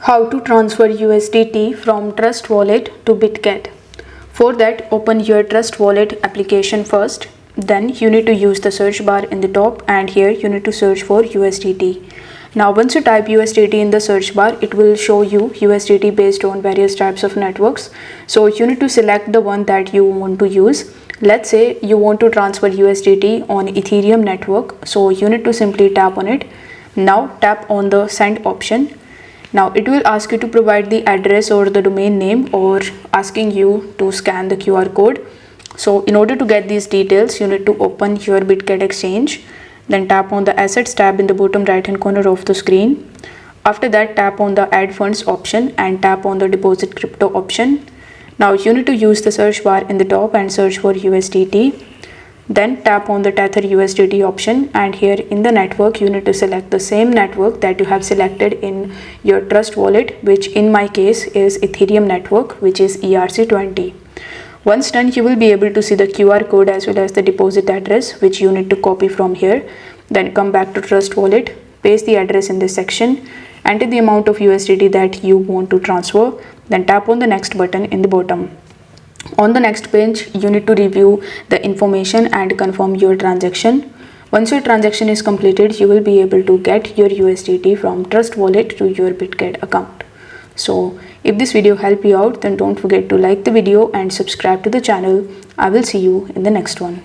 How to transfer USDT from Trust Wallet to Bitget. For that, open your Trust Wallet application first. Then you need to use the search bar in the top, and here you need to search for USDT. Now once you type USDT in the search bar, it will show you USDT based on various types of networks. So you need to select the one that you want to use. Let's say you want to transfer USDT on Ethereum network. So you need to simply tap on it. Now tap on the send option. Now it will ask you to provide the address or the domain name, or asking you to scan the QR code. So in order to get these details, you need to open your Bitget exchange. Then tap on the assets tab in the bottom right hand corner of the screen. After that, tap on the add funds option and tap on the deposit crypto option. Now you need to use the search bar in the top and search for USDT. Then tap on the Tether USDT option, and here in the network you need to select the same network that you have selected in your Trust Wallet, which in my case is Ethereum network, which is ERC20. Once done, you will be able to see the QR code as well as the deposit address, which you need to copy from here. Then come back to Trust Wallet, paste the address in this section, enter the amount of USDT that you want to transfer, then tap on the next button in the bottom. On the next page, you need to review the information and confirm your transaction. Once your transaction is completed, you will be able to get your USDT from Trust Wallet to your Bitget account. So if this video helped you out, then don't forget to like the video and subscribe to the channel. I will see you in the next one.